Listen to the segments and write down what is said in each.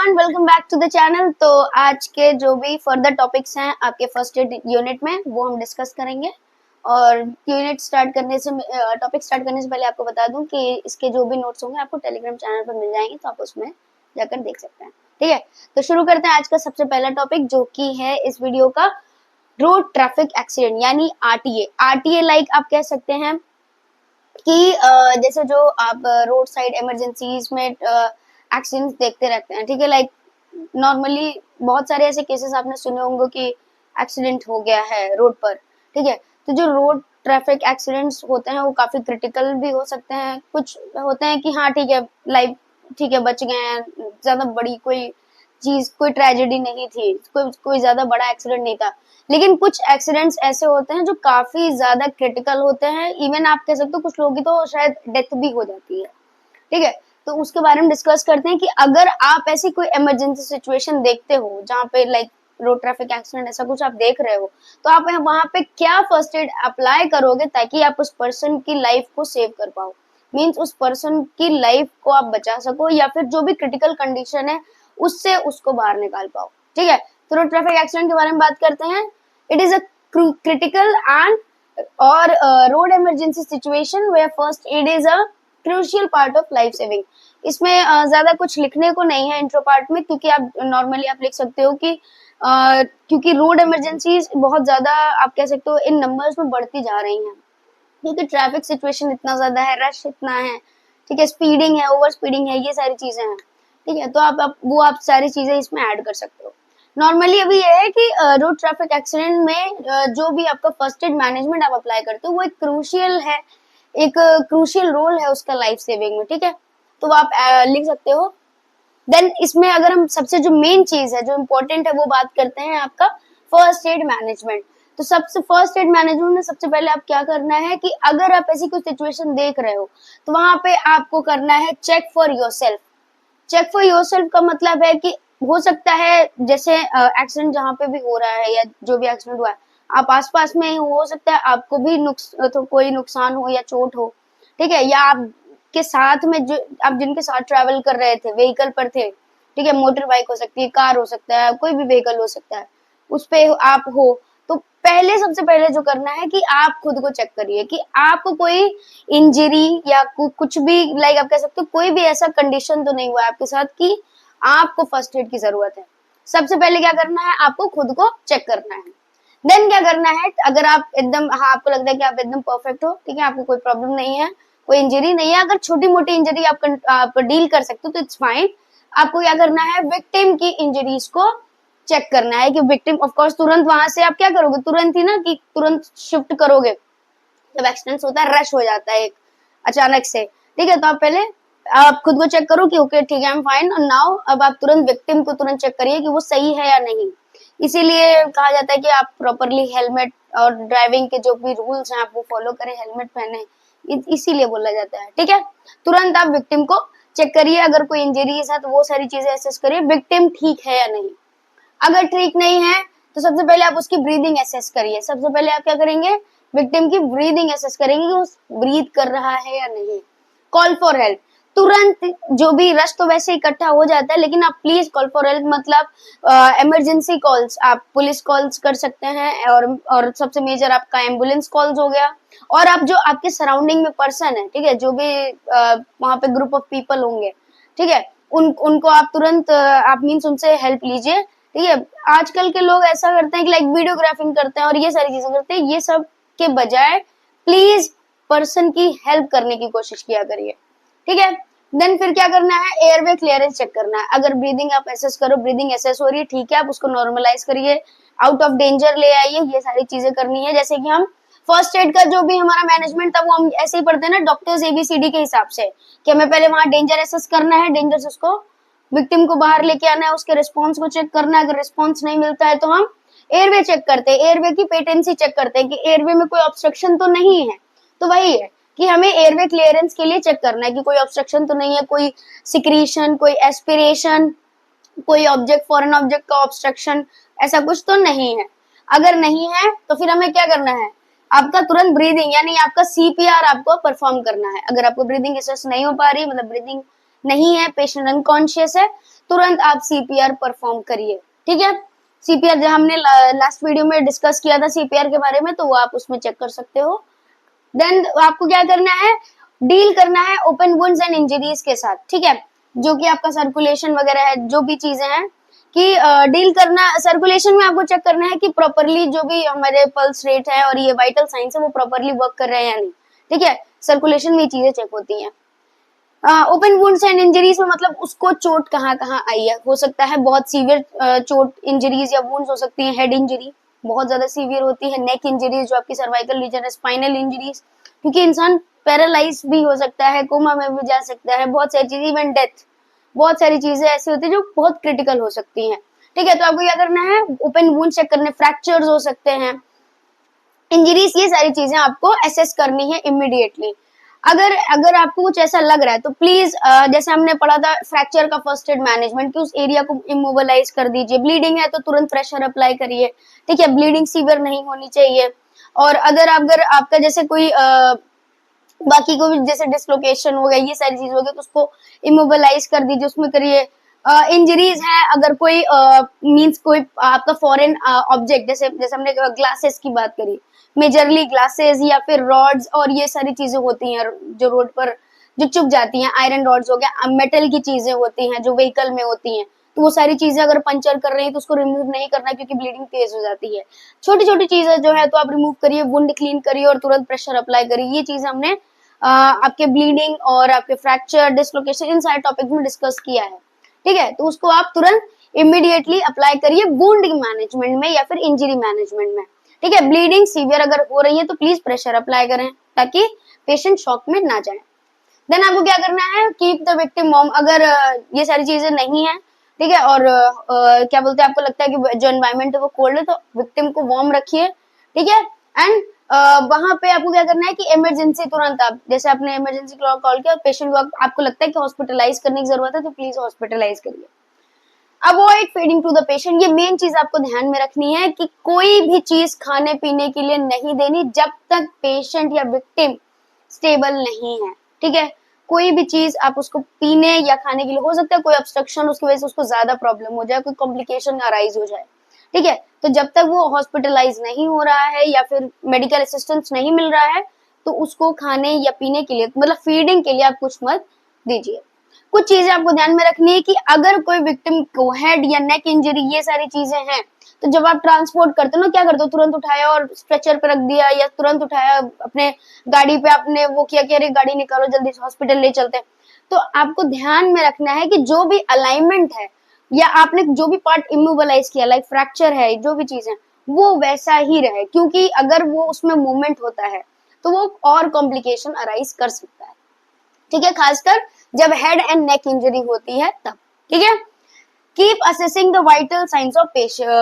Everyone, welcome back to the channel. तो आज के जो भी फर्दर टॉपिक्स हैं आपके फर्स्ट एड यूनिट में वो हम डिस्कस करेंगे। और यूनिट स्टार्ट करने से टॉपिक स्टार्ट करने से पहले आपको बता दूं कि इसके जो भी नोट्स होंगे आपको टेलीग्राम चैनल पर मिल जाएंगे, तो आप उसमें जाकर देख सकते हैं। ठीक है, तो शुरू करते हैं आज का सबसे पहला टॉपिक जो कि है इस वीडियो का रोड ट्रैफिक एक्सीडेंट यानी आरटीए। आरटीए लाइक आप कह सकते हैं कि जैसे जो आप रोड साइड इमरजेंसीज में एक्सीडेंट्स देखते रहते हैं। ठीक है, लाइक नॉर्मली बहुत सारे ऐसे केसेस आपने सुने होंगे कि एक्सीडेंट हो गया है रोड पर। ठीक है, तो जो रोड ट्रैफिक एक्सीडेंट्स होते हैं वो काफी क्रिटिकल भी हो सकते हैं। कुछ होते हैं कि हाँ ठीक है, लाइफ ठीक है, बच गए हैं, ज्यादा बड़ी कोई चीज, कोई ट्रेजेडी नहीं थी, कोई ज्यादा बड़ा एक्सीडेंट नहीं था। लेकिन कुछ एक्सीडेंट्स ऐसे होते हैं जो काफी ज्यादा क्रिटिकल होते हैं। इवन आप कह सकते हो कुछ लोगों की तो शायद डेथ भी हो जाती है। ठीक है, तो उसके बारे में डिस्कस करते हैं कि अगर आप ऐसी कोई इमरजेंसी सिचुएशन देखते हो जहाँ पे लाइक रोड ट्रैफिक एक्सीडेंट ऐसा कुछ आप देख रहे हो, तो आप वहां पे क्या फर्स्ट एड अप्लाई करोगे ताकि आप उस पर्सन की लाइफ को सेव कर पाओ। मीन्स उस पर्सन की लाइफ को आप बचा सको या फिर जो भी क्रिटिकल कंडीशन है उससे उसको बाहर निकाल पाओ। ठीक है, तो रोड ट्रैफिक एक्सीडेंट के बारे में बात करते हैं। It is a critical and or road emergency situation where first aid is a crucial part of life saving. इसमें ज्यादा कुछ लिखने को नहीं है इंट्रो पार्ट में, क्योंकि आप नॉर्मली आप लिख सकते हो कि क्योंकि रोड इमरजेंसीज बहुत ज्यादा आप कह सकते हो इन नंबर्स में बढ़ती जा रही हैं, क्योंकि ट्रैफिक सिचुएशन इतना ज्यादा है, रश इतना है। ठीक है, स्पीडिंग है, ओवर स्पीडिंग है, ये सारी चीजें हैं। ठीक है, तो आप सारी चीजें इसमें ऐड कर सकते हो। नॉर्मली अभी ये है कि रोड ट्रैफिक एक्सीडेंट में जो भी आपका फर्स्ट एड मैनेजमेंट आप अप्लाई करते हो वो एक क्रूशियल है, एक क्रूशियल रोल है उसका लाइफ सेविंग में। ठीक है, तो आप लिख सकते हो। देन इसमें अगर हम सबसे जो मेन चीज है जो इम्पोर्टेंट है वो बात करते हैं आपका फर्स्ट एड मैनेजमेंट। तो सबसे फर्स्ट एड मैनेजमेंट में सबसे पहले आप क्या करना है कि अगर आप ऐसी कोई सिचुएशन देख रहे हो तो वहां पे आपको करना है check for yourself. Check for yourself का मतलब है कि हो सकता है जैसे एक्सीडेंट जहां पे भी हो रहा है या जो भी एक्सीडेंट हुआ है आप आसपास में हो सकता है आपको भी तो कोई नुकसान हो या चोट हो। ठीक है, या आपके साथ में जो आप जिनके साथ ट्रैवल कर रहे थे व्हीकल पर थे, ठीक है, मोटर बाइक हो सकती है, कार हो सकता है, कोई भी व्हीकल हो सकता है, उस पे आप हो। तो पहले सबसे पहले जो करना है कि आप खुद को चेक करिए कि आपको कोई इंजरी या कुछ भी लाइक आप कह सकते हो कोई भी ऐसा कंडीशन तो नहीं हुआ है आपके साथ कि आपको फर्स्ट एड की जरूरत है। सबसे पहले क्या करना है, आपको खुद को चेक करना है। देन क्या करना है, अगर आप एकदम हाँ आपको लगता है कि आप एकदम परफेक्ट हो, ठीक है, आपको कोई प्रॉब्लम नहीं है, कोई इंजरी नहीं है, अगर छोटी मोटी इंजरी आप डील कर सकते हो तो इट्स फाइन। आपको क्या करना है, विक्टिम की इंजरीज को चेक करना है कि विक्टिम ऑफ कोर्स तुरंत वहां से आप क्या करोगे, तुरंत ही ना कि तुरंत शिफ्ट करोगे। जब एक्सीडेंट होता है रश हो जाता है एक अचानक से। ठीक है, तो आप पहले आप खुद को चेक करो कि ओके ठीक है आई एम फाइन और नाउ अब आप तुरंत विक्टिम को तुरंत चेक करिए कि वो सही है या नहीं। इसीलिए कहा जाता है कि आप प्रॉपरली हेलमेट और ड्राइविंग के जो भी रूल्स हैं आप वो फॉलो करें, हेलमेट पहने, इसीलिए बोला जाता है। ठीक है, तुरंत आप विक्टिम को चेक करिए, अगर कोई इंजरीज है तो वो सारी चीजें असेस करिए, विक्टिम ठीक है या नहीं। अगर ठीक नहीं है तो सबसे पहले आप उसकी ब्रीदिंग एसेस करिए। सबसे पहले आप क्या करेंगे, विक्टिम की ब्रीदिंग एसेस करेंगे कि वो ब्रीथ कर रहा है या नहीं। कॉल फॉर हेल्प, तुरंत जो भी रश तो वैसे इकट्ठा हो जाता है लेकिन आप प्लीज कॉल फॉर हेल्प मतलब इमरजेंसी कॉल्स, आप पुलिस कॉल्स कर सकते हैं और सबसे मेजर आपका एम्बुलेंस कॉल्स हो गया। और आप जो आपके सराउंडिंग में पर्सन है, ठीक है, जो भी वहां पे ग्रुप ऑफ पीपल होंगे, ठीक है, उनको आप तुरंत आप मीन्स उनसे हेल्प लीजिए। ठीक है, आजकल के लोग ऐसा करते हैं कि लाइक वीडियोग्राफिंग करते हैं और ये सारी चीजें करते हैं, ये सब के बजाय प्लीज पर्सन की हेल्प करने की कोशिश किया करिए। ठीक है, देन फिर क्या करना है, एयरवे क्लियरेंस चेक करना है। अगर ब्रीदिंग आप एसेस करो, ब्रीदिंग एसेस हो रही है, ठीक है, आप उसको नॉर्मलाइज करिए, आउट ऑफ डेंजर ले आइए, ये सारी चीजें करनी है। जैसे कि हम फर्स्ट एड का जो भी हमारा मैनेजमेंट था वो हम ऐसे ही पढ़ते हैं ना डॉक्टर्स एबीसीडी के हिसाब से, कि हमें पहले वहां डेंजर एसेस करना है, डेंजर से उसको विक्टिम को बाहर लेके आना है, उसके रिस्पॉन्स को चेक करना है। अगर रिस्पॉन्स नहीं मिलता है तो हम एयरवे चेक करते हैं, एयरवे की पेटेंसी चेक करते हैं कि एयरवे में कोई ऑब्स्ट्रक्शन तो नहीं है। तो वही है कि हमें एयरवे क्लियरेंस के लिए चेक करना है कि कोई ऑब्स्ट्रक्शन तो नहीं है, कोई सिक्रीशन, कोई एस्पिरेशन, कोई ऑब्जेक्ट फॉरेन ऑब्जेक्ट का ऑब्स्ट्रक्शन, ऐसा कुछ तो नहीं है। अगर नहीं है तो फिर हमें क्या करना है, आपका तुरंत ब्रीदिंग यानी आपका सीपीआर आपको परफॉर्म करना है। अगर आपको ब्रीदिंग एसेस नहीं हो पा रही, मतलब ब्रीदिंग नहीं है, पेशेंट अनकॉन्शियस है, तुरंत आप सीपीआर परफॉर्म करिए, ठीक है। सीपीआर जो हमने लास्ट वीडियो में डिस्कस किया था सीपीआर के बारे में, तो वो आप उसमें चेक कर सकते हो। देन आपको क्या करना है, डील करना है ओपन वुंड्स एंड इंजरीज के साथ, ठीक है, जो कि आपका सर्कुलेशन वगैरह है, जो भी चीजें हैं कि डील करना। सर्कुलेशन में आपको चेक करना है कि प्रॉपरली जो भी हमारे पल्स रेट है और ये वाइटल साइंस है वो प्रॉपरली वर्क कर रहे हैं या नहीं, ठीक है। सर्कुलेशन में ये चीजें चेक होती हैं। ओपन वुंड्स एंड इंजरीज में मतलब उसको चोट कहाँ कहाँ आई है, हो सकता है बहुत सीवियर चोट इंजरीज या वुंड्स हो सकती है, हेड इंजरी बहुत ज्यादा सीवियर होती है, नेक इंजरीज जो आपकी सर्वाइकल रीजन है, स्पाइनल इंजरीज क्योंकि इंसान पैरालाइज भी हो सकता है, कोमा में भी जा सकता है, बहुत सारी चीजें, इवन डेथ, बहुत सारी चीजें ऐसी होती है जो बहुत क्रिटिकल हो सकती हैं, ठीक है। तो आपको क्या करना है, ओपन वुंड चेक करने, फ्रैक्चर्स हो सकते हैं, इंजरीज, ये सारी चीजें आपको असेस करनी है इमीडिएटली। अगर आपको कुछ ऐसा लग रहा है तो प्लीज जैसे हमने पढ़ा था फ्रैक्चर का फर्स्ट एड मैनेजमेंट कि उस एरिया को इमोबिलाइज कर दीजिए, ब्लीडिंग है तो तुरंत प्रेशर अप्लाई करिए, ठीक है, ब्लीडिंग सीवियर नहीं होनी चाहिए। और अगर आपका जैसे कोई बाकी को भी जैसे डिसलोकेशन हो गया, ये सारी चीज हो गई, तो उसको इमोबिलाइज कर दीजिए, उसमें करिए। इंजरीज है, अगर कोई मींस कोई आपका फॉरेन ऑब्जेक्ट, जैसे जैसे हमने ग्लासेस की बात करी, मेजरली ग्लासेस या फिर रॉड्स और ये सारी चीजें होती हैं जो रोड पर जो चुभ जाती हैं, आयरन रॉड्स हो गया, मेटल की चीजें होती हैं जो व्हीकल में होती हैं, तो वो सारी चीजें अगर पंचर कर रही है तो उसको रिमूव नहीं करना क्योंकि ब्लीडिंग तेज हो जाती है। छोटी छोटी चीजें जो है तो आप रिमूव करिए, वुंड क्लीन करिए और तुरंत प्रेशर अप्लाई करिए। ये चीजें हमने आपके ब्लीडिंग और आपके फ्रैक्चर, डिसलोकेशन, इन सारे टॉपिक में डिस्कस किया है, ठीक है। तो उसको आप तुरंत इमीडिएटली अप्लाई करिए वुंड मैनेजमेंट में या फिर इंजरी मैनेजमेंट में, ठीक है। ब्लीडिंग सीवियर अगर हो रही है तो प्लीज प्रेशर अप्लाई करें ताकि पेशेंट शॉक में ना जाए। देन आपको क्या करना है, कीप द विक्टिम वार्म। अगर ये सारी चीजें नहीं है, ठीक है, और क्या बोलते हैं, आपको लगता है कि जो एनवायरमेंट है वो कोल्ड है, तो विक्टिम को वार्म रखिए, ठीक है। एंड वहां पे आपको क्या करना है कि इमरजेंसी तुरंत, आप जैसे आपने इमरजेंसी कॉल किया, पेशेंट को आपको लगता है कि हॉस्पिटलाइज करने की जरूरत है तो प्लीज हॉस्पिटलाइज करिए। Avoid feeding to the patient, ये मेन चीज आपको ध्यान में रखनी है कि कोई भी चीज खाने पीने के लिए नहीं देनी जब तक पेशेंट या विक्टिम स्टेबल नहीं है, ठीक है। कोई भी चीज आप उसको पीने या खाने के लिए, हो सकता है कोई ऑब्स्ट्रक्शन उसकी वजह से उसको ज्यादा प्रॉब्लम हो जाए, कोई कॉम्प्लिकेशन अराइज हो जाए, ठीक है। तो जब तक वो हॉस्पिटलाइज नहीं हो रहा है या फिर मेडिकल असिस्टेंस नहीं मिल रहा है तो उसको खाने या पीने के लिए, मतलब फीडिंग के लिए आप कुछ मत दीजिए। कुछ चीजें आपको ध्यान में रखनी है कि अगर कोई विक्टिम को हेड या नेक इंजरी, ये सारी चीजें हैं, तो जब आप ट्रांसपोर्ट करते हो ना, क्या करते हो, तुरंत उठाया और स्ट्रेचर पे रख दिया या तुरंत उठाया अपने गाड़ी पे, आपने वो किया कि अरे गाड़ी निकालो जल्दी से हॉस्पिटल ले चलते हैं। तो आपको ध्यान में रखना है कि जो भी अलाइनमेंट है या आपने जो भी पार्ट इमोबिलाइज किया, लाइक फ्रैक्चर है, जो भी चीज है वो वैसा ही रहे, क्योंकि अगर वो उसमें मूवमेंट होता है तो वो और कॉम्प्लिकेशन अराइज कर सकता है, ठीक है, खासकर जब हेड एंड नेक इंजरी होती है तब, ठीक है। Keep assessing the vital science of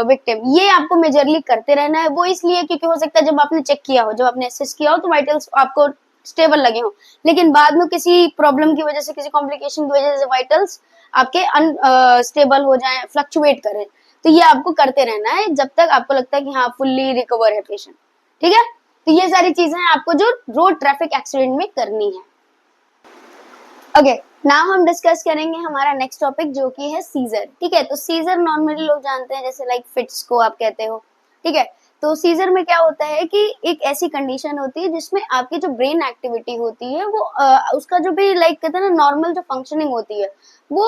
victim, ये आपको मेजरली करते रहना है। वो इसलिए क्योंकि हो सकता है जब आपने चेक किया हो, जब आपने असेस किया हो तो वाइटल्स आपको स्टेबल लगे हो, लेकिन बाद में किसी प्रॉब्लम की वजह से, किसी कॉम्प्लिकेशन की वजह से वाइटल्स आपके अनस्टेबल हो जाए, फ्लक्चुएट करें, तो ये आपको करते रहना है जब तक आपको लगता है कि हाँ फुल्ली रिकवर है पेशेंट, ठीक है। तो ये सारी चीजें आपको जो रोड ट्रैफिक एक्सीडेंट में करनी है। ओके, नाउ हम डिस्कस करेंगे हमारा नेक्स्ट टॉपिक जो कि है सीजर, ठीक है। तो सीजर नॉर्मली लोग जानते हैं जैसे लाइक फिट्स को आप कहते हो, ठीक है। तो सीजर में क्या होता है कि एक ऐसी कंडीशन होती है जिसमें आपकी जो ब्रेन एक्टिविटी होती है वो उसका जो भी लाइक कहते हैं ना नॉर्मल जो फंक्शनिंग होती है वो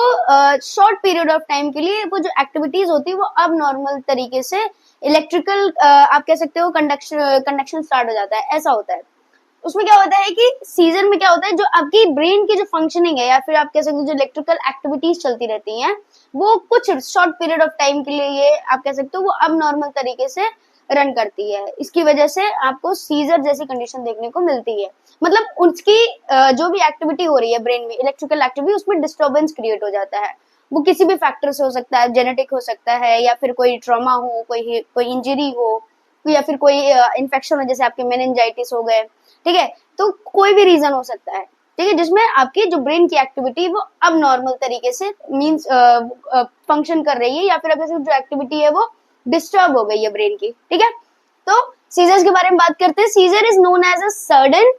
शॉर्ट पीरियड ऑफ टाइम के लिए वो जो एक्टिविटीज होती है वो अब नॉर्मल तरीके से इलेक्ट्रिकल आप कह सकते हो कंडक्शन स्टार्ट हो जाता है, ऐसा होता है। उसमें क्या होता है कि सीजर में क्या होता है, जो आपकी ब्रेन की जो फंक्शनिंग है या फिर आप कह सकते हो जो इलेक्ट्रिकल एक्टिविटीज चलती रहती हैं वो कुछ शॉर्ट पीरियड ऑफ टाइम के लिए ये आप कह सकते हो वो अब नॉर्मल तरीके से रन करती है। इसकी वजह से आपको सीजर जैसी कंडीशन देखने को मिलती है, मतलब उसकी जो भी एक्टिविटी हो रही है ब्रेन में, इलेक्ट्रिकल एक्टिविटी, उसमें डिस्टर्बेंस क्रिएट हो जाता है। वो किसी भी फैक्टर से हो सकता है, जेनेटिक हो सकता है या फिर कोई ट्रॉमा हो, कोई इंजरी हो या फिर कोई इन्फेक्शन हो जैसे आपके मेनिंजाइटिस हो गए, ठीक है। तो कोई भी रीजन हो सकता है, ठीक है, जिसमें आपकी जो ब्रेन की एक्टिविटी वो अब नॉर्मल तरीके से मींस फंक्शन कर रही है या फिर अब जो एक्टिविटी है वो डिस्टर्ब हो गई है ब्रेन की, ठीक है। तो सीजर्स के बारे में बात करते हैं। Seizure is known as a sudden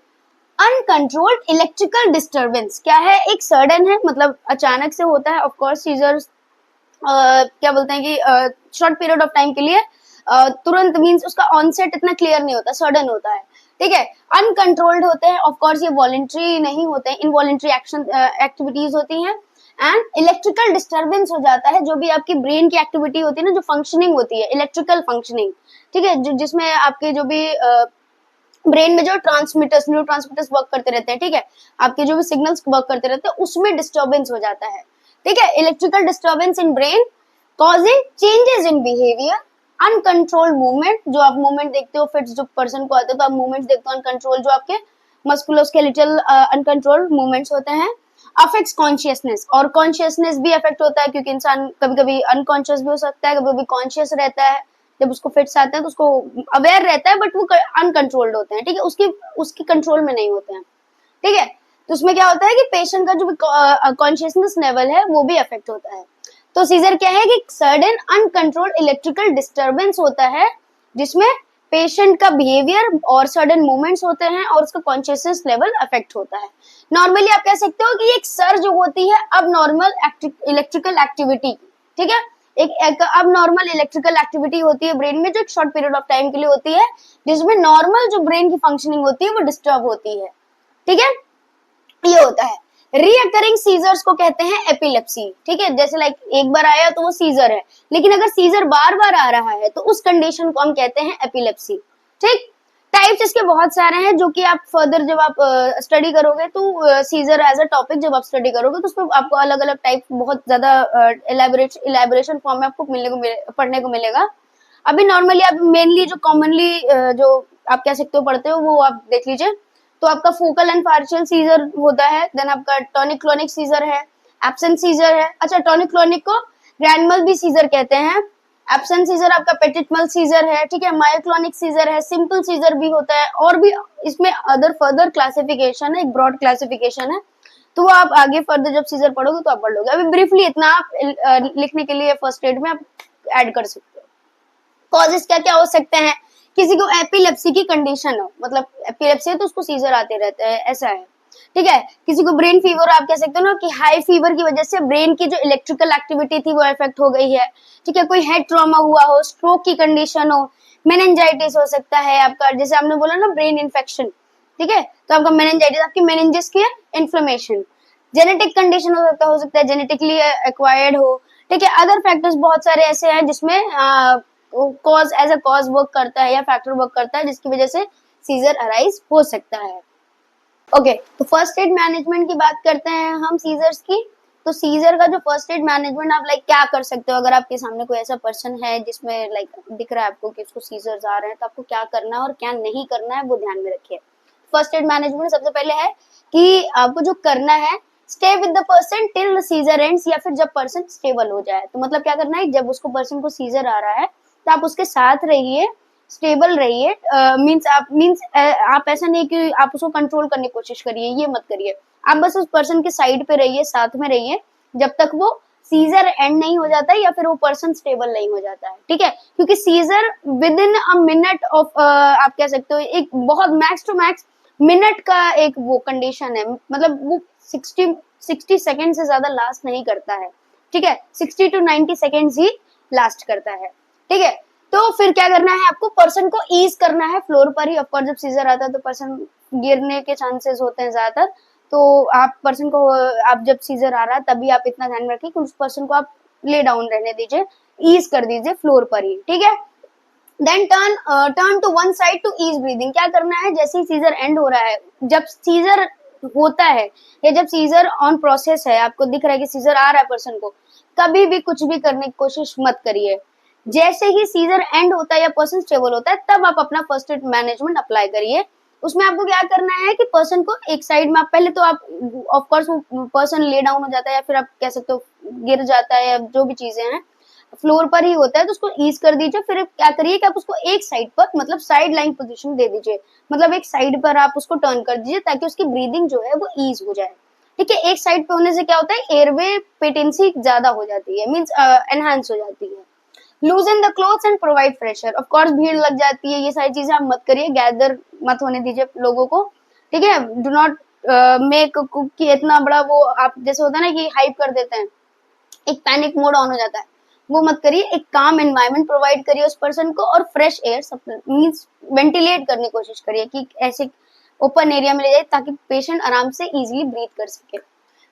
uncontrolled electrical disturbance. क्या है, एक सडन है मतलब अचानक से होता है, ऑफ कोर्स सीजर्स क्या बोलते हैं कि शॉर्ट पीरियड ऑफ टाइम के लिए तुरंत मींस उसका ऑनसेट इतना क्लियर नहीं होता, सडन होता है, ठीक है। अनकंट्रोल्ड होते हैं, ऑफ कोर्स ये वॉलंटरी नहीं होते हैं, इनवॉलंटरी एक्शन एक्टिविटीज होती हैं। एंड इलेक्ट्रिकल डिस्टर्बेंस हो जाता है, जो भी आपकी ब्रेन की एक्टिविटी होती है ना, जो फंक्शनिंग होती है, इलेक्ट्रिकल फंक्शनिंग, ठीक है, जिसमें आपके जो भी ब्रेन में जो ट्रांसमीटर्स, न्यूरो ट्रांसमीटर्स वर्क करते रहते हैं, ठीक है, आपके जो भी सिग्नल्स वर्क करते रहते हैं, उसमें डिस्टर्बेंस हो जाता है, ठीक है। Electrical disturbance in brain causing changes in behaviour, uncontrolled movement, जो आप मूवमेंट देखते हो, फिट्स जो पर्सन को आते हो तो आप मूवमेंट्स देखते हो अनकंट्रोल, जो आपके मस्कुलोस्केलेटल अनकंट्रोल्ड मूवमेंट्स होते हैं। अफेक्ट्स कॉन्शियसनेस, और कॉन्शियसनेस भी अफेक्ट होता है, क्योंकि इंसान कभी कभी अनकॉन्शियस भी हो सकता है, कभी कभी कॉन्शियस रहता है, जब उसको फिट्स आते हैं तो उसको अवेयर रहता है, बट वो अनकंट्रोल्ड होते हैं, ठीक है, उसकी उसकी कंट्रोल में नहीं होते हैं, ठीक है। तो उसमें क्या होता है कि पेशेंट का जो भी कॉन्शियसनेस लेवल है वो भी अफेक्ट होता है। तो सीजर क्या है कि सडन अनकंट्रोल्ड इलेक्ट्रिकल डिस्टर्बेंस होता है, जिसमें पेशेंट का बिहेवियर और सडन मूवमेंट्स होते हैं और उसका कॉन्शियसनेस लेवल अफेक्ट होता है। नॉर्मली आप कह सकते हो कि एक सर्ज होती है अब नॉर्मल इलेक्ट्रिकल एक्टिविटी, ठीक है, एक अब नॉर्मल इलेक्ट्रिकल एक्टिविटी होती है ब्रेन में, जो एक शॉर्ट पीरियड ऑफ टाइम के लिए होती है, जिसमें नॉर्मल जो ब्रेन की फंक्शनिंग होती है वो डिस्टर्ब होती है, ठीक है, ये होता है। रीअकरिंग सीजर्स को कहते हैं एपिलेप्सी, ठीक है, जैसे लाइक एक बार आया तो वो सीजर है, लेकिन अगर सीजर बार बार आ रहा है तो उस कंडीशन को हम कहते हैं एपिलेप्सी, ठीक। टाइप्स इसके बहुत सारे हैं, जो कि आप फर्दर जब आप स्टडी करोगे तो सीजर एज अ टॉपिक जब आप स्टडी करोगे तो उसमें आपको अलग अलग टाइप बहुत ज्यादा इलेबोरेशन फॉर्म में आपको पढ़ने को मिलेगा। अभी नॉर्मली आप मेनली जो कॉमनली जो आप कह सकते हो पढ़ते हो वो आप देख लीजिए। तो आपका फोकल एंड पार्शियल सीजर होता है, देन आपका टॉनिक क्लोनिक सीजर है, एब्सेंट सीजर है। अच्छा, टॉनिक क्लोनिक को ग्रैंडमल भी सीजर कहते हैं। एब्सेंट सीजर आपका पेटिटमल सीजर है, ठीक है, मायोक्लोनिक सीजर है, सिंपल सीजर भी होता है, और भी इसमें अदर फर्दर क्लासिफिकेशन है, एक ब्रॉड क्लासिफिकेशन है, तो वो आप आगे फर्दर जब सीजर पढ़ोगे तो आप पढ़ लोगे। अभी ब्रीफली इतना आप लिखने के लिए फर्स्ट एड में आप ऐड कर सकते हो। कॉजेस क्या क्या हो सकते हैं, किसी को एपिलेप्सी की कंडीशन हो, मतलब एपिलेप्सी है तो उसको सीजर आते रहते हैं, ऐसा है, ठीक है। किसी को ब्रेन फीवर, आप कह सकते हो ना कि हाई फीवर की वजह से ब्रेन की जो इलेक्ट्रिकल एक्टिविटी थी वो इफेक्ट हो गई है, ठीक है। कोई हेड ट्रॉमा हुआ हो, स्ट्रोक की कंडीशन हो, मेनिंजाइटिस हो सकता है आपका, जैसे आपने बोला ना ब्रेन इन्फेक्शन, ठीक है, तो आपका मेनिंजाइटिस, आपकी मेनिंजेस की इन्फ्लेमेशन। जेनेटिक कंडीशन हो सकता है जेनेटिकली एक्वायर्ड हो, ठीक है। अदर फैक्टर्स बहुत सारे ऐसे हैं जिसमें cause as a cause work करता है या फैक्टर वर्क करता है, जिसकी वजह से सीजर अराइज हो सकता है। ओके, तो फर्स्ट एड मैनेजमेंट की बात करते हैं हम सीजर्स की। तो सीजर का जो फर्स्ट एड मैनेजमेंट आप लाइक क्या कर सकते हो, अगर आपके सामने कोई ऐसा पर्सन है जिसमें लाइक दिख रहा है आपको कि उसको सीजर्स आ रहे हैं, तो आपको क्या करना है और क्या नहीं करना है वो ध्यान में रखिए। फर्स्ट एड मैनेजमेंट सबसे पहले है कि आपको जो करना है, stay with the person till seizure ends, या फिर जब पर्सन स्टेबल हो जाए। तो मतलब क्या करना है, जब उसको पर्सन को सीजर आ रहा है तो आप उसके साथ रहिए, स्टेबल रहिए। आप ऐसा नहीं कि आप उसको कंट्रोल करने की कोशिश करिए, ये मत करिए। आप बस उस पर्सन के साइड पे रहिए, साथ में रहिए, जब तक वो सीजर एंड नहीं हो जाता है या फिर वो पर्सन स्टेबल नहीं हो जाता है, ठीक है। क्योंकि seizure within a minute of, आप कह सकते हो एक बहुत मैक्स टू मैक्स मिनट का एक वो कंडीशन है, मतलब वो 60 सेकेंड से ज्यादा लास्ट नहीं करता है, ठीक है, 60 to 90 सेकेंड्स ही लास्ट करता है, ठीक है। तो फिर क्या करना है, आपको पर्सन को ईज करना है फ्लोर पर ही। ऑफकोर्स जब सीजर आता है तो पर्सन गिरने के चांसेस होते हैं ज्यादातर, तो आप पर्सन को, आप जब सीजर आ रहा है तभी आप इतना ध्यान रखिए कि उस पर्सन को आप ले डाउन रहने दीजिए, ईज कर दीजिए फ्लोर पर ही, ठीक है। Then turn to one side to ease breathing. क्या करना है, जैसे ही सीजर एंड हो रहा है, जब सीजर होता है या जब सीजर ऑन प्रोसेस है, आपको दिख रहा है कि सीजर आ रहा है पर्सन को, कभी भी कुछ भी करने की कोशिश मत करिए। जैसे ही सीजर एंड होता है या पर्सन स्टेबल होता है, तब आप अपना फर्स्ट एड मैनेजमेंट अप्लाई करिए। उसमें आपको क्या करना है कि पर्सन को एक साइड में, आप पहले तो आप ऑफ कोर्स वो पर्सन ले डाउन हो जाता है या फिर आप कह सकते हो गिर जाता है, या जो भी चीजें हैं फ्लोर पर ही होता है, तो उसको ईज कर दीजिए। फिर क्या करिए कि आप उसको एक साइड पर, मतलब साइड लाइन पोजीशन दे दीजिए, मतलब एक साइड पर आप उसको टर्न कर दीजिए ताकि उसकी ब्रीदिंग जो है वो ईज हो जाए, ठीक है। एक साइड पे होने से क्या होता है, एयरवे पेटेंसी ज्यादा हो जाती है, मींस एनहांस हो जाती है। लूजन the clothes and provide fresher. Of course भीड़ लग जाती है, ये सारी चीजें आप मत करिए, गैदर मत होने दीजिए लोगों को, ठीक है। डू नॉट मेक कि इतना बड़ा वो, आप जैसे होता है ना कि हाइप कर देते हैं एक पैनिक मोड ऑन हो जाता है, वो मत करिए। एक काम एनवायरनमेंट प्रोवाइड करिए उस पर्सन को, और फ्रेश एयर मीन्स वेंटिलेट करने की कोशिश करिए कि ऐसे ओपन एरिया में ले जाए ताकि पेशेंट आराम से इजीली ब्रीथ कर सके।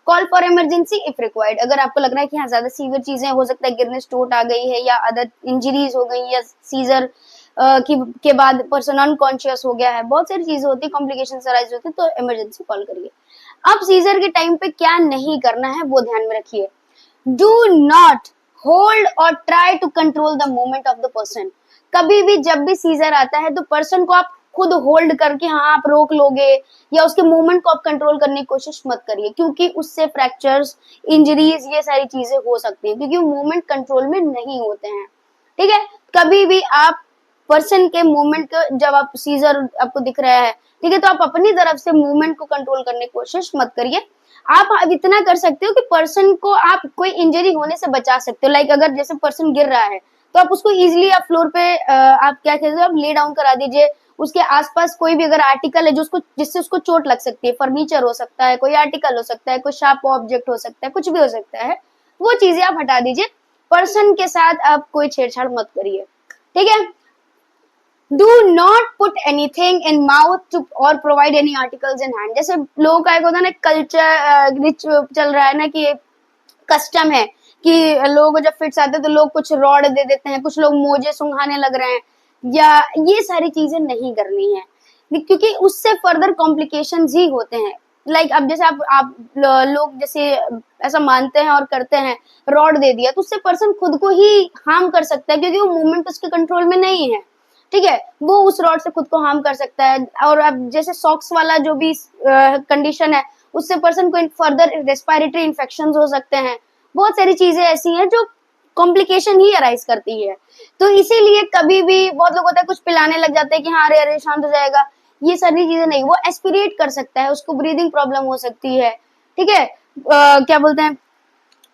Call for emergency if required, अगर आपको लग रहा है कि हाँ ज्यादा सीवियर चीजें हो सकता है, गिरने चोट आ गई है या अदर इंजरीज हो गई या सीजर के बाद पर्सन अनकॉन्शियस हो गया है, बहुत सारी चीजें होती है, कॉम्प्लिकेशन अराइज होती है, तो इमरजेंसी कॉल करिए। अब सीजर के टाइम पे क्या नहीं करना है वो ध्यान में रखिए। डू नॉट होल्ड और try to control the movement of the person. कभी भी जब भी सीजर आता है तो पर्सन को आप खुद होल्ड करके हाँ आप रोक लोगे या उसके मूवमेंट को आप कंट्रोल करने की कोशिश मत करिए, क्योंकि उससे फ्रैक्चर्स, इंजरीज, ये सारी चीजें हो सकती हैं, क्योंकि मूवमेंट कंट्रोल में नहीं होते हैं। ठीक है, कभी भी आप पर्सन के मूवमेंट को, जब आप सीजर आपको दिख रहा है, ठीक है, तो आप अपनी तरफ से मूवमेंट को कंट्रोल करने की कोशिश मत करिए। आप अब इतना कर सकते हो कि पर्सन को आप कोई इंजरी होने से बचा सकते हो। लाइक अगर जैसे पर्सन गिर रहा है तो आप उसको इजीली आप फ्लोर पे आप क्या कहते हो, आप ले डाउन करा दीजिए। उसके आसपास कोई भी अगर आर्टिकल है जो उसको, जिससे उसको चोट लग सकती है, फर्नीचर हो सकता है, कोई आर्टिकल हो सकता है, कोई शार्प ऑब्जेक्ट हो सकता है, कुछ भी हो सकता है, वो चीजें आप हटा दीजिए। पर्सन के साथ आप कोई छेड़छाड़ मत करिए। ठीक है, do not put anything in mouth to or provide any articles in hand. जैसे लोगों का एक होता है ना कल्चर, रिच चल रहा है ना कि कस्टम है कि लोगों को जब फिट्स आते हैं तो लोग कुछ रॉड दे देते हैं, कुछ लोग मोजे सुंघाने लग रहे हैं, या ये सारी चीजें नहीं करनी है, क्योंकि उससे फर्दर कॉम्प्लिकेशंस ही होते हैं। लाइक अब जैसे आप लोग जैसे ऐसा मानते हैं और करते हैं, रॉड दे दिया तो उससे पर्सन खुद को ही हार्म कर सकता है, क्योंकि वो मूवमेंट उसके कंट्रोल में नहीं है। ठीक है, वो उस रॉड से खुद को हार्म कर सकता है। और अब जैसे सॉक्स वाला जो भी कंडीशन है, उससे पर्सन को फर्दर रेस्पिरेटरी इन्फेक्शन हो सकते हैं। बहुत सारी चीजें ऐसी हैं जो कॉम्प्लिकेशन ही अराइज करती है। तो इसीलिए कभी भी बहुत लोग होता है कुछ पिलाने लग जाते हैं कि हाँ अरे अरे शांत हो जाएगा, ये सारी चीजें नहीं, वो एस्पिरेट कर सकता है, उसको ब्रीदिंग प्रॉब्लम हो सकती है। ठीक है, क्या बोलते हैं,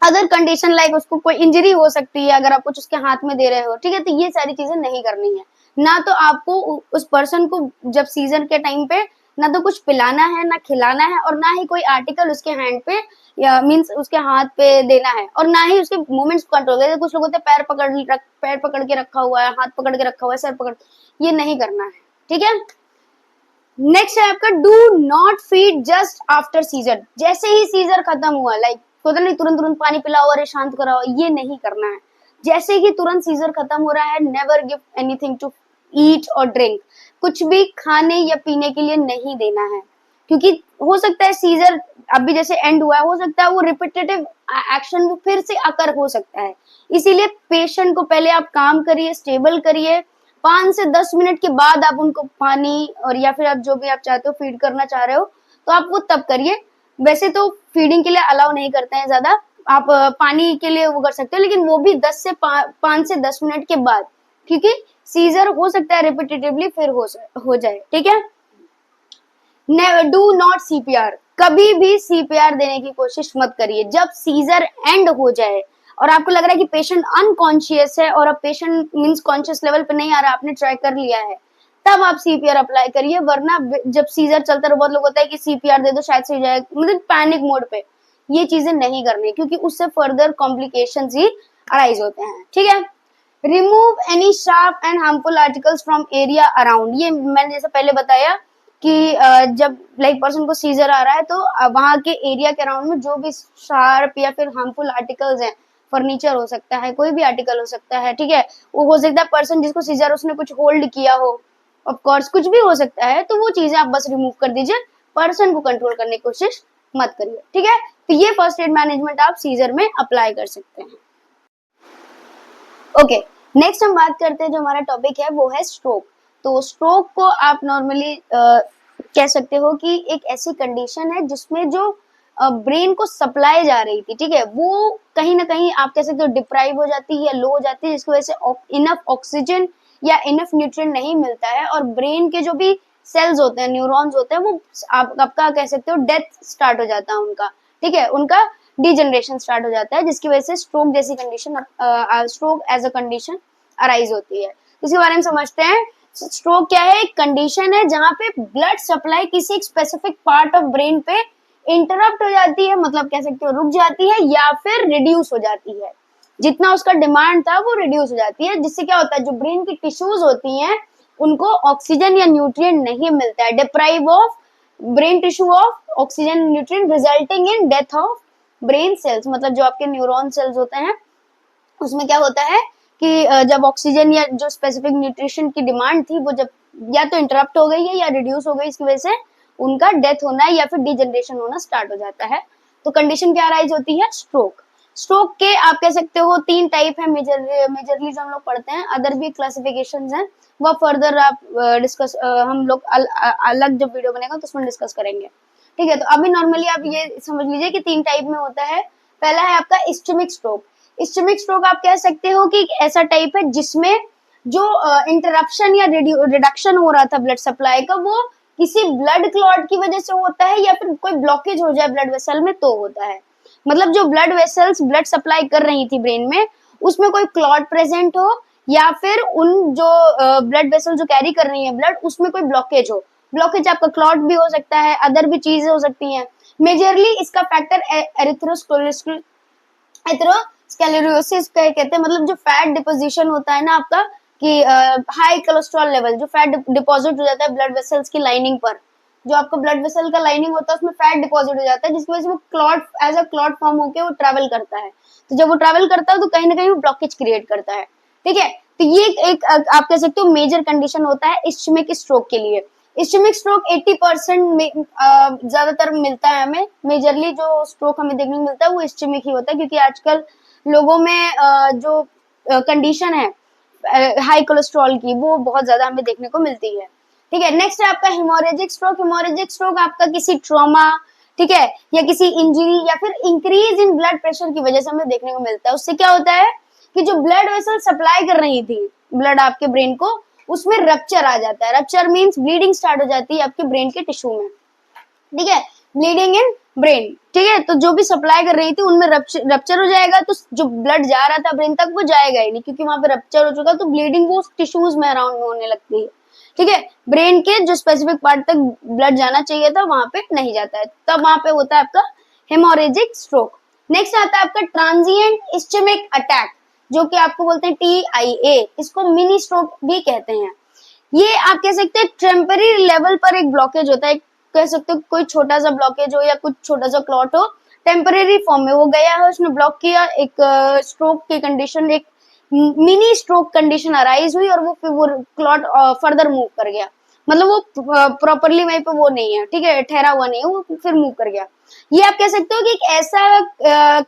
अदर कंडीशन लाइक उसको कोई इंजरी हो सकती है अगर आप कुछ उसके हाथ में दे रहे हो। ठीक है, तो ये सारी चीजें नहीं करनी है। ना तो आपको उस पर्सन को जब सीजन के टाइम पे ना तो कुछ पिलाना है, ना खिलाना है, और ना ही कोई आर्टिकल उसके हैंड पे या मींस उसके हाथ पे देना है, और ना ही उसके मूवमेंट्स को कंट्रोल करना। कुछ लोग होते हैं पैर पकड़ के रखा हुआ है, हाथ पकड़ के रखा हुआ है, सर पकड़, ये नहीं करना है। ठीक है, नेक्स्ट है आपका do not feed just after seizure. जैसे ही सीजर खत्म हुआ, लाइक होता नहीं तुरंत तुरंत पानी पिलाओ, अरे शांत कराओ, ये नहीं करना है। जैसे ही तुरंत सीजर खत्म हो रहा है, never give anything to eat और ड्रिंक। कुछ भी खाने या पीने के लिए नहीं देना है, क्योंकि हो सकता है सीजर अभी जैसे एंड हुआ है, हो सकता है वो रिपीटेटिव एक्शन वो फिर से अकर हो सकता है। इसीलिए पेशेंट को पहले आप काम करिए, स्टेबल करिए, 5 से 10 मिनट के बाद आप उनको पानी और या फिर आप जो भी आप चाहते हो फीड करना चाह रहे हो तो आप वो तब करिए। वैसे तो फीडिंग के लिए अलाउ नहीं करते हैं ज्यादा, आप पानी के लिए वो कर सकते हो, लेकिन वो भी 5 से 10 मिनट के बाद, क्योंकि सीजर हो सकता है रिपीटेटिवली फिर हो जाए। ठीक है, डू नॉट सीपीआर। कभी भी सीपीआर देने की कोशिश मत करिए। जब सीजर एंड हो जाए और आपको लग रहा है कि पेशेंट अनकॉन्शियस है और अब पेशेंट मींस कॉन्शियस लेवल पे नहीं आ रहा, आपने ट्राई कर लिया है, तब आप सीपीआर अप्लाई करिए। वरना जब सीजर चलता है बहुत लोग होता है कि सीपीआर दे दो शायद से जाए, मतलब पैनिक मोड पे, ये चीजें नहीं करनी, क्योंकि उससे फर्दर कॉम्प्लिकेशंस ही अराइज होते हैं। ठीक है, remove any sharp and harmful articles from area around. ये मैंने जैसे पहले बताया कि जब लाइक पर्सन को सीजर आ रहा है तो वहां के एरिया के अराउंड में जो भी शार्प या फिर हार्मफुल आर्टिकल्स हैं, फर्नीचर हो सकता है, कोई भी आर्टिकल हो सकता है, ठीक है, वो हो सकता है पर्सन जिसको सीजर उसने कुछ होल्ड किया हो, ऑफ कोर्स कुछ भी हो सकता है, तो वो चीजें आप बस रिमूव कर दीजिए, पर्सन को कंट्रोल करने की कोशिश मत करिए। ठीक है, तो ये फर्स्ट एड मैनेजमेंट आप सीजर में अप्लाई कर सकते हैं। ओके, नेक्स्ट हम बात करते हैं, जो हमारा टॉपिक है वो है स्ट्रोक। तो स्ट्रोक को आप नॉर्मली कह सकते हो कि एक ऐसी कंडीशन है जिसमें जो ब्रेन को सप्लाई जा रही थी, ठीक है, वो कहीं ना कहीं आप कह सकते हो डिप्राइव हो जाती है या लो हो जाती है, जिसकी वजह से इनफ ऑक्सीजन या इनफ न्यूट्रिएंट नहीं मिलता है, और ब्रेन के जो भी सेल्स होते हैं, न्यूरॉन्स होते हैं, वो आपका कह सकते हो डेथ स्टार्ट हो जाता है उनका। ठीक है, उनका डिजनरेशन स्टार्ट हो जाता है, जिसकी वजह से स्ट्रोक जैसी condition, stroke as a condition arise होती है। इसके बारे में समझते हैं। स्ट्रोक क्या है? एक कंडीशन है जहां पे ब्लड सप्लाई किसी एक स्पेसिफिक पार्ट ऑफ ब्रेन पे इंटरप्ट हो जाती है, मतलब कह सकते हो रुक जाती है, या फिर रिड्यूस हो जाती है। जितना उसका डिमांड था वो रिड्यूस हो जाती है, जिससे क्या होता है, जो ब्रेन की टिश्यूज होती हैं उनको ऑक्सीजन या न्यूट्रिएंट नहीं मिलता है, deprive of brain tissue of oxygen nutrient, resulting in death of brain cells. मतलब जो आपके न्यूरॉन सेल्स होते हैं उसमें क्या होता है कि जब ऑक्सीजन या जो स्पेसिफिक न्यूट्रिशन की डिमांड थी वो जब या तो इंटरप्ट हो गई है या रिड्यूस हो गई, इसकी वजह से उनका डेथ होना या फिर डिजनरेशन होना स्टार्ट हो जाता है। तो कंडीशन क्या राइज होती है, स्ट्रोक। स्ट्रोक के आप कह सकते हो 3 टाइप है मेजरली जो हम लोग पढ़ते हैं, अदर भी क्लासिफिकेशन है, वो फर्दर आप डिस्कस हम लोग अलग जब वीडियो बनेगा तो उसमें डिस्कस करेंगे। ठीक है, तो अभी नॉर्मली आप ये समझ लीजिए कि 3 टाइप में होता है। पहला है आपका इस्चेमिक स्ट्रोक। इस्चेमिक स्ट्रोक आप कह सकते हो कि एक ऐसा टाइप है जिसमें जो इंटरप्शन या रिडक्शन हो रहा था ब्लड सप्लाई का, वो किसी ब्लड क्लॉट की वजह से होता है या फिर कोई ब्लॉकेज हो जाए ब्लड वेसल में तो होता है। मतलब जो ब्लड वेसल्स ब्लड सप्लाई कर रही थी ब्रेन में, उसमें कोई क्लॉट प्रेजेंट हो या फिर उन जो ब्लड वेसल जो कैरी कर रही है ब्लड, उसमें कोई ब्लॉकेज हो। ब्लॉकेज आपका क्लॉट भी हो सकता है, अदर भी चीजें हो सकती हैं। मेजरली इसका फैक्टर एथेरोस्क्लेरोसिस कहते हैं, मतलब जो फैट डिपोजिशन होता है ना आपका, कि हाई कोलेस्ट्रॉल लेवल, जो फैट डिपॉजिट हो जाता है ब्लड वेसल्स की लाइनिंग पर, जो आपका ब्लड वेसल का लाइनिंग होता है उसमें फैट डिपॉजिट हो जाता है, जिसकी वजह से वो clot as a clot form होकर वो ट्रैवल करता है। तो जब वो ट्रैवल करता है तो कहीं ना कहीं वो ब्लॉकेज क्रिएट करता है। ठीक है, तो ये एक आप कह सकते हो मेजर कंडीशन होता है इस्चेमिक स्ट्रोक के लिए। इस्चेमिक स्ट्रोक 80% में ज्यादातर मिलता है हमें। मेजरली जो स्ट्रोक हमें देखने को मिलता है वो इस्चेमिक ही होता है, क्योंकि आजकल लोगों में जो कंडीशन है हाई कोलेस्ट्रॉल की, वो बहुत ज्यादा हमें देखने को मिलती है। ठीक है, नेक्स्ट है आपका हेमोरेजिक स्ट्रोक। हेमोरेजिक स्ट्रोक आपका किसी ट्रॉमा, ठीक है, या किसी इंजरी या फिर इंक्रीज इन ब्लड प्रेशर की वजह से हमें देखने को मिलता है। उससे क्या होता है कि जो ब्लड वेसल सप्लाई कर रही थी ब्लड आपके ब्रेन को, उसमें रप्चर आ जाता है। रप्चर मीन्स ब्लीडिंग स्टार्ट हो जाती है आपके ब्रेन के टिश्यू में। ठीक है, ब्लीडिंग इन ब्रेन। ठीक है, तो जो भी सप्लाई कर रही थी उनमें रप्चर हो जाएगा, तो जो ब्लड जा रहा था ब्रेन तक वो जाएगा ही नहीं, क्योंकि वहां पे रप्चर हो चुका, तो ब्लीडिंग वो टिश्यूज में अराउंड में होने लगती है। ठीक है, ब्रेन के जो स्पेसिफिक पार्ट तक ब्लड जाना चाहिए था वहां पे नहीं जाता है, तब वहां पे होता है आपका हेमोरेजिक स्ट्रोक। नेक्स्ट आता है आपका ट्रांजिएंट इस्चेमिक अटैक, जो कि आपको बोलते हैं TIA, इसको मिनी स्ट्रोक भी कहते हैं। ये आप कह सकते हैं टेम्पररी लेवल पर एक ब्लॉकेज होता है, कह सकते हो कोई छोटा सा ब्लॉकेज हो या कुछ छोटा सा क्लॉट हो, टेम्पररी फॉर्म में वो गया है, उसने ब्लॉक किया, एक स्ट्रोक की कंडीशन, एक मिनी स्ट्रोक कंडीशन अराइज हुई और वो फिर वो क्लॉट फर्दर मूव कर गया। मतलब वो प्रॉपरली वहीं पे वो नहीं है, ठीक है, ठहरा हुआ नहीं है, वो फिर मूव कर गया। ये आप कह सकते हो कि एक ऐसा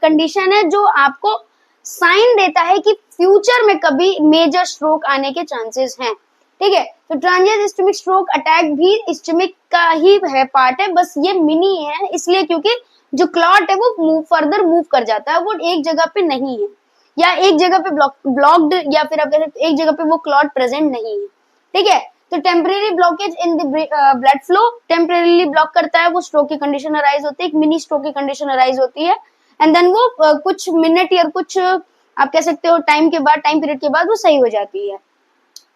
कंडीशन है जो आपको साइन देता है कि फ्यूचर में कभी मेजर स्ट्रोक आने के चांसेस हैं। ठीक है, तो ट्रांजिएंट इस्चेमिक स्ट्रोक अटैक भी इस्चेमिक का ही है पार्ट है, बस ये मिनी है इसलिए क्योंकि जो क्लॉट है वो फर्दर मूव कर जाता है, वो एक जगह पे नहीं है, या एक जगह पे ब्लॉक्ड, या फिर आप कह सकते एक जगह पे वो क्लॉट प्रेजेंट नहीं है। ठीक है, तो temporary blockage in the blood flow, temporarily block करता है, वो स्ट्रोक की कंडीशन अराइज होती है, एक मिनी स्ट्रोक की कंडीशन अराइज होती है, एंड देन वो कुछ मिनट या कुछ आप कह सकते हो टाइम पीरियड के बाद वो सही हो जाती है,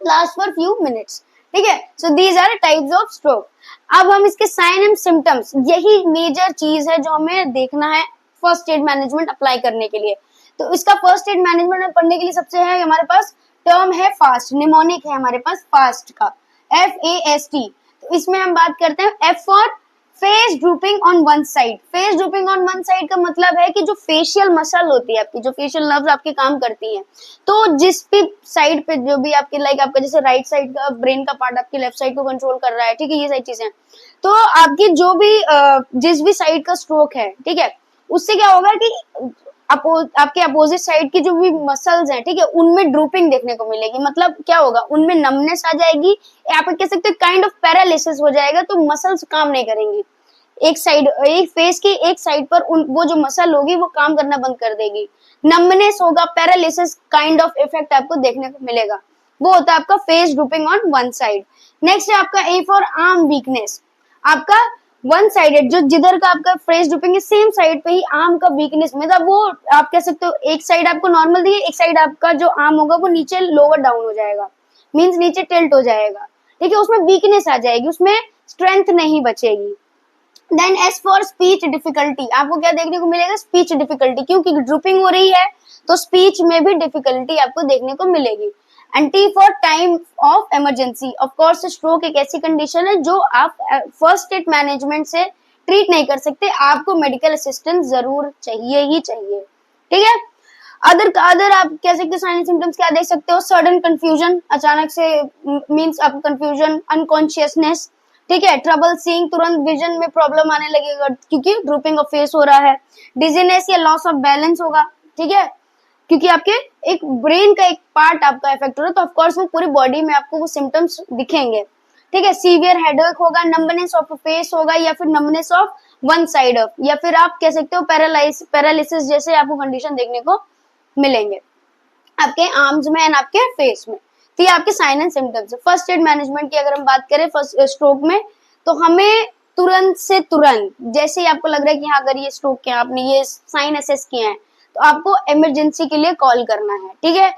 लास्ट फॉर फ्यू मिनट्स। ठीक है, so these are types of stroke. अब हम इसके साइन एंड सिम्टम्स, यही मेजर चीज है जो हमें देखना है फर्स्ट एड मैनेजमेंट अप्लाई करने के लिए। तो इसका फर्स्ट एड मैनेजमेंट पढ़ने के लिए सबसे है हमारे पास टर्म है फास्ट, निमोनिक है हमारे पास फास्ट का, FAST। तो इसमें हम बात करते हैं F for face drooping on one side. Face drooping on one side का मतलब है कि जो फेशियल मसल होती है आपकी, जो फेशियल नर्व्स आपके काम करती हैं, तो जिस भी साइड पे जो भी आपके लाइक आपका जैसे राइट साइड का ब्रेन का पार्ट आपकी लेफ्ट साइड को कंट्रोल कर रहा है, ठीक है, ये सारी चीजें, तो आपकी जो भी जिस भी साइड का स्ट्रोक है, ठीक है, उससे क्या होगा कि आपके अपोजिट साइड की जो भी मसल्स हैं, ठीक है, उनमें ड्रूपिंग देखने को मिलेगी। मतलब क्या होगा, उनमें नमनेस आ जाएगी, या आप कह सकते हैं काइंड ऑफ पैरालिसिस हो जाएगा, तो मसल्स काम नहीं करेंगी। एक फेस की एक साइड पर वो जो मसल होगी वो काम करना बंद कर देगी, नमनेस होगा, पैरालिसिस काइंड ऑफ इफेक्ट आपको देखने को मिलेगा, वो होता है आपका face drooping on one side. Next है आपका A फॉर आर्म वीकनेस। आपका वन साइडेड, जो जिधर का आपका फेस ड्रूपिंग है सेम साइड पे ही आर्म का वीकनेस, मतलब वो आप कह सकते हो एक साइड आपको नॉर्मल दी है, एक साइड आपका जो आर्म होगा वो नीचे लोअर डाउन हो जाएगा, मींस नीचे टिल्ट हो जाएगा। ठीक है, उसमें वीकनेस आ जाएगी, उसमें स्ट्रेंथ नहीं बचेगी। Then as for speech difficulty, आपको क्या देखने को मिलेगा? स्पीच डिफिकल्टी, क्योंकि ड्रूपिंग हो रही है तो स्पीच में भी डिफिकल्टी आपको देखने को मिलेगी। Anti for time of emergency, of course stroke एक ऐसी कंडीशन है जो आप फर्स्ट एड मैनेजमेंट से ट्रीट नहीं कर सकते, आपको मेडिकल असिस्टेंस जरूर चाहिए ही चाहिए, ठीक है। अदर आप कह सकते हो साइन सिम्टम्स क्या देख सकते हो? सडन कंफ्यूजन, अचानक से मींस आपको कंफ्यूजन, अनकॉन्शियसनेस, ठीक है, ट्रबल सीइंग, तुरंत विजन में प्रॉब्लम आने लगेगा क्योंकि ड्रूपिंग ऑफ फेस हो रहा है, डिजीनेस या लॉस ऑफ बैलेंस होगा, ठीक है, क्योंकि आपके एक ब्रेन का एक पार्ट आपका इफेक्ट हो रहा है, तो ऑफ कोर्स वो पूरी बॉडी में आपको वो सिम्टम्स दिखेंगे, ठीक है। सीवियर हेडेक होगा, नंबनेस ऑफ फेस होगा, या फिर numbness of one side of, या फिर आप कह सकते हो पैरालिसिस जैसे आपको कंडीशन देखने को मिलेंगे आपके आर्म्स में एंड आपके फेस में। तो ये आपके साइन एंड सिम्टम्स है। फर्स्ट एड मैनेजमेंट की अगर हम बात करें फर्स्ट स्ट्रोक में, तो हमें तुरंत से तुरंत, जैसे ही आपको लग रहा है कि हाँ अगर ये स्ट्रोक के आपने ये साइन असेस किए हैं, तो आपको इमरजेंसी के लिए कॉल करना है, ठीक है।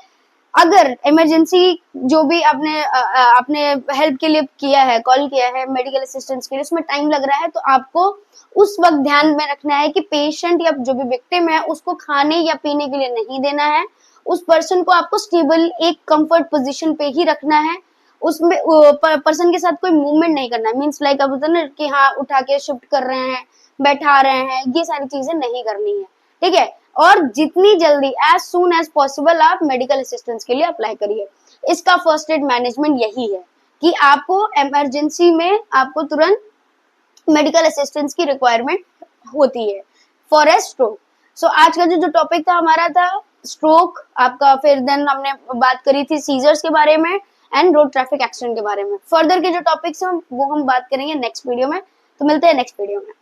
अगर इमरजेंसी जो भी आपने हेल्प के लिए किया है, कॉल किया है मेडिकल असिस्टेंस के लिए, उसमें टाइम लग रहा है, तो आपको उस वक्त ध्यान में रखना है कि पेशेंट या जो भी विक्टिम है उसको खाने या पीने के लिए नहीं देना है, उस पर्सन को आपको स्टेबल एक कंफर्ट पोजीशन पे ही रखना है, उसमें पर्सन के साथ कोई मूवमेंट नहीं करना है, मींस लाइक आप ना कि हाँ उठा के शिफ्ट कर रहे हैं, बैठा रहे हैं, ये सारी चीजें नहीं करनी है, ठीक है। और जितनी जल्दी एज सून एज पॉसिबल आप मेडिकल असिस्टेंस के लिए अप्लाई करिए। इसका फर्स्ट एड मैनेजमेंट यही है कि आपको इमरजेंसी में आपको तुरंत मेडिकल असिस्टेंस की रिक्वायरमेंट होती है फॉर ए स्ट्रोक। सो आज का जो टॉपिक था हमारा था स्ट्रोक आपका, फिर देन हमने बात करी थी सीजर्स के बारे में एंड रोड ट्रैफिक एक्सीडेंट के बारे में। फर्दर के जो टॉपिक्स हैं वो हम बात करेंगे नेक्स्ट वीडियो में, तो मिलते हैं नेक्स्ट वीडियो में।